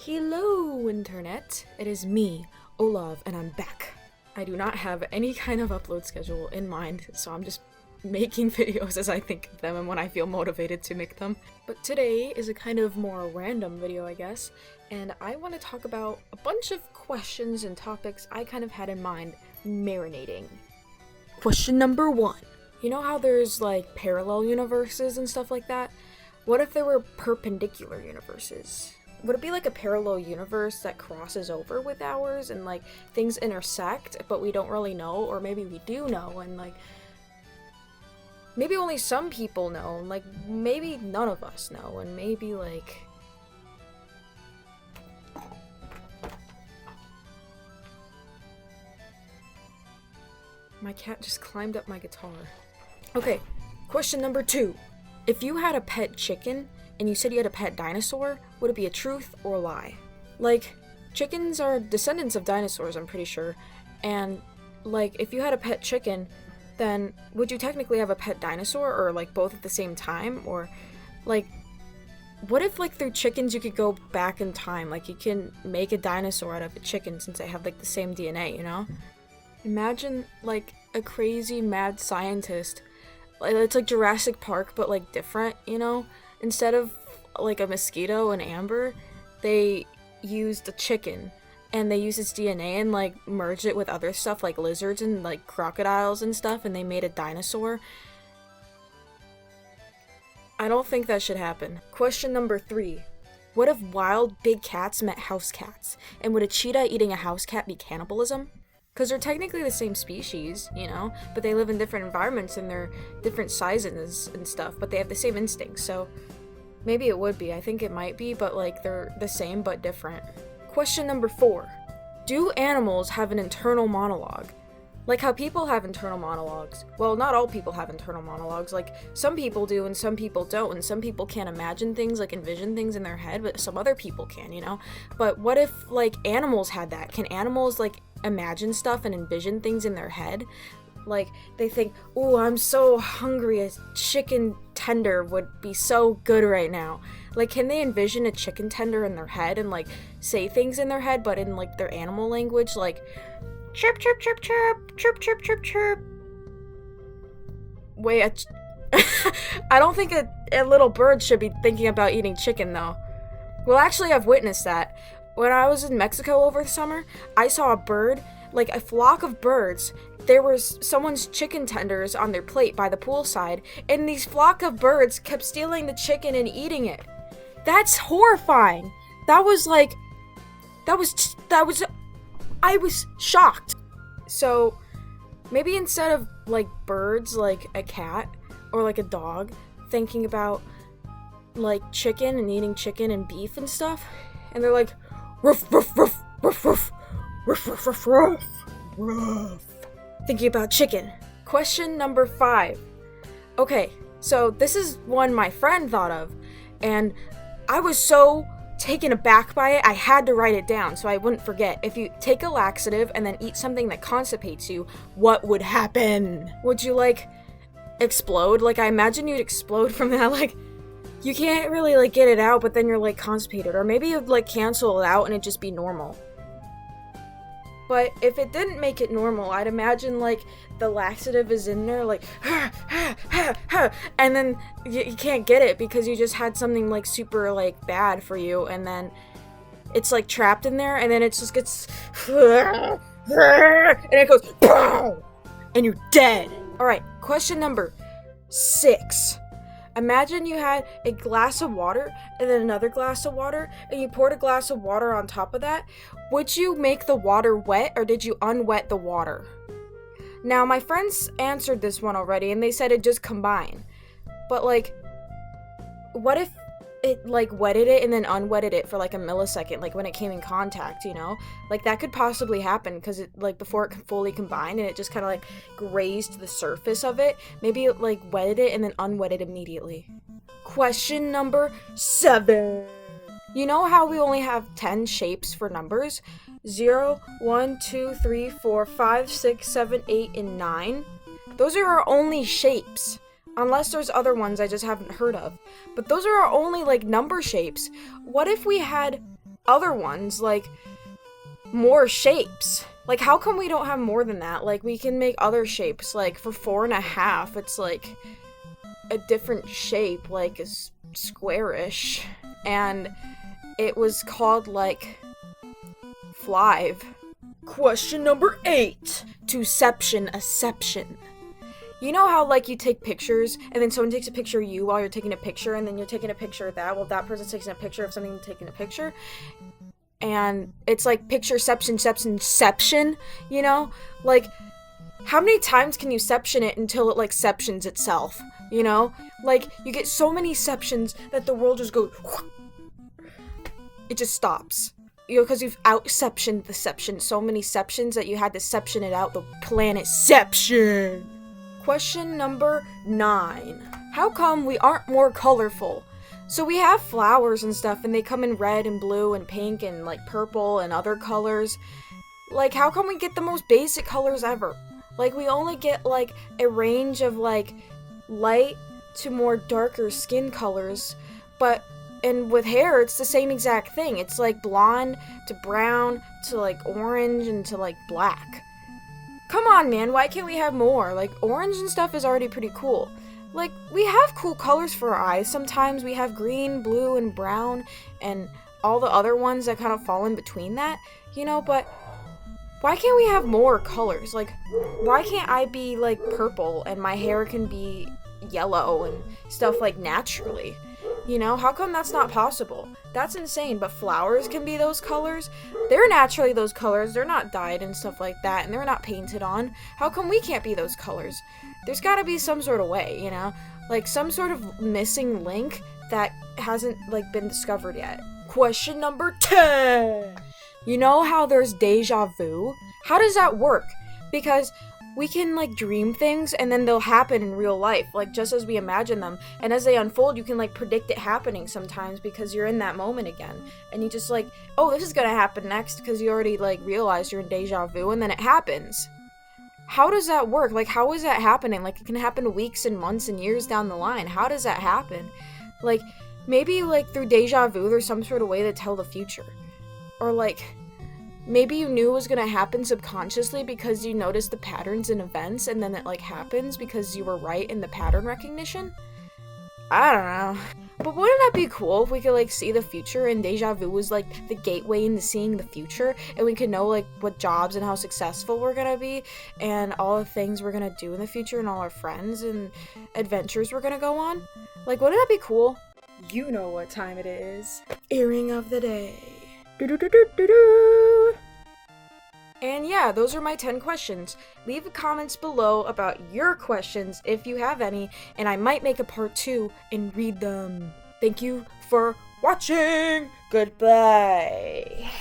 Hello, Internet. It is me, Olav, and I'm back. I do not have any kind of upload schedule in mind, so I'm just making videos as I think of them and when I feel motivated to make them. But today is a kind of more random video, I guess, and I want to talk about a bunch of questions and topics I kind of had in mind marinating. Question number 1. You know how there's like parallel universes and stuff like that? What if there were perpendicular universes? Would it be like a parallel universe that crosses over with ours and like things intersect, but we don't really know, or maybe we do know, and like maybe only some people know, and like maybe none of us know, and maybe like my cat just climbed up my guitar. Okay, question number 2. If you had a pet chicken and you said you had a pet dinosaur, would it be a truth or a lie? Like, chickens are descendants of dinosaurs, I'm pretty sure. And, like, if you had a pet chicken, then would you technically have a pet dinosaur, or, like, both at the same time? Or, like, what if, like, through chickens you could go back in time? Like, you can make a dinosaur out of a chicken since they have, like, the same DNA, you know? Imagine, like, a crazy mad scientist. It's like Jurassic Park, but, like, different, you know? Instead of, like, a mosquito and amber, they used a chicken, and they used its DNA and, like, merged it with other stuff, like lizards and, like, crocodiles and stuff, and they made a dinosaur. I don't think that should happen. Question number 3. What if wild big cats met house cats? And would a cheetah eating a house cat be cannibalism? Because they're technically the same species, you know, but they live in different environments and they're different sizes and stuff, but they have the same instincts, so maybe it would be. I think it might be, but like they're the same but different. Question number 4. Do animals have an internal monologue? Like how people have internal monologues. Well, not all people have internal monologues. Like, some people do and some people don't, and some people can't imagine things, like envision things in their head, but some other people can, you know? But what if, like, animals had that? Can animals, like, imagine stuff and envision things in their head? Like, they think, "Ooh, I'm so hungry, a chicken tender would be so good right now." Like, can they envision a chicken tender in their head and, like, say things in their head, but in, like, their animal language? Like, chirp, chirp, chirp, chirp, chirp, chirp, chirp, chirp. Wait, I don't think a little bird should be thinking about eating chicken, though. Well, actually, I've witnessed that. When I was in Mexico over the summer, I saw a bird, like a flock of birds. There was someone's chicken tenders on their plate by the poolside, and these flock of birds kept stealing the chicken and eating it. That's horrifying. I was shocked. So, maybe instead of, like, birds, like a cat or like a dog thinking about, like, chicken and eating chicken and beef and stuff, and they're like, "Ruff, ruff, ruff, ruff, ruff, ruff, ruff, ruff, ruff, ruff," thinking about chicken. Question number 5. Okay, so this is one my friend thought of, and I was so taken aback by it, I had to write it down so I wouldn't forget. If you take a laxative and then eat something that constipates you, what would happen? Would you, like, explode? Like, I imagine you'd explode from that. Like, you can't really, like, get it out, but then you're, like, constipated. Or maybe you'd, like, cancel it out and it'd just be normal. But if it didn't make it normal, I'd imagine, like, the laxative is in there, like, and then you can't get it because you just had something, like, super, like, bad for you, and then it's, like, trapped in there, and then it just gets, and it goes, boom, and you're dead. Alright, question number 6. Imagine you had a glass of water and then another glass of water, and you poured a glass of water on top of that. Would you make the water wet, or did you unwet the water? Now, my friends answered this one already, and they said it just combined. But, like, what if it, like, wetted it and then unwetted it for, like, a millisecond, like, when it came in contact, you know? Like, that could possibly happen, because it, like, before it fully combined, and it just kind of, like, grazed the surface of it. Maybe it, like, wetted it and then unwetted immediately. Question number 7. You know how we only have 10 shapes for numbers? 0, 1, 2, 3, 4, 5, 6, 7, 8, and 9? Those are our only shapes. Unless there's other ones I just haven't heard of. But those are our only, like, number shapes. What if we had other ones, like more shapes. Like, how come we don't have more than that? Like, we can make other shapes. Like, for 4.5, it's like a different shape, like a squarish, and it was called like Flive. Question number 8. Toception, acception. You know how, like, you take pictures, and then someone takes a picture of you while you're taking a picture, and then you're taking a picture of that while that person's taking a picture of something taking a picture? And it's like pictureception, you know? Like, how many times can you ception it until it, like, ceptions itself, you know? Like, you get so many ceptions that the world just goes... It just stops. You know, because you've outceptioned the ception. So many ceptions that you had to ception it out. The planetception. Question number 9. How come we aren't more colorful? So we have flowers and stuff, and they come in red and blue and pink and, like, purple and other colors. Like, how come we get the most basic colors ever? Like, we only get, like, a range of, like, light to more darker skin colors, but... And with hair, it's the same exact thing. It's like blonde to brown to like orange and to like black. Come on, man, why can't we have more? Like, orange and stuff is already pretty cool. Like, we have cool colors for our eyes. Sometimes we have green, blue, and brown, and all the other ones that kind of fall in between that, you know, but why can't we have more colors? Like, why can't I be like purple and my hair can be yellow and stuff like naturally? You know, how come that's not possible? That's insane, but flowers can be those colors. They're naturally those colors. They're not dyed and stuff like that, and they're not painted on. How come we can't be those colors? There's gotta be some sort of way, you know? Like, some sort of missing link that hasn't, like, been discovered yet. Question number 10! You know how there's deja vu? How does that work? Because we can, like, dream things, and then they'll happen in real life, like, just as we imagine them. And as they unfold, you can, like, predict it happening sometimes because you're in that moment again. And you just, like, oh, this is gonna happen next, because you already, like, realized you're in deja vu, and then it happens. How does that work? Like, how is that happening? Like, it can happen weeks and months and years down the line. How does that happen? Like, maybe, like, through deja vu, there's some sort of way to tell the future. Or, like... Maybe you knew it was gonna happen subconsciously because you noticed the patterns in events, and then it, like, happens because you were right in the pattern recognition? I don't know. But wouldn't that be cool if we could, like, see the future, and deja vu was, like, the gateway into seeing the future, and we could know, like, what jobs and how successful we're gonna be, and all the things we're gonna do in the future, and all our friends and adventures we're gonna go on? Like, wouldn't that be cool? You know what time it is. Earring of the day. And yeah, those are my 10 questions. Leave comments below about your questions if you have any, and I might make a part 2 and read them. Thank you for watching. Goodbye.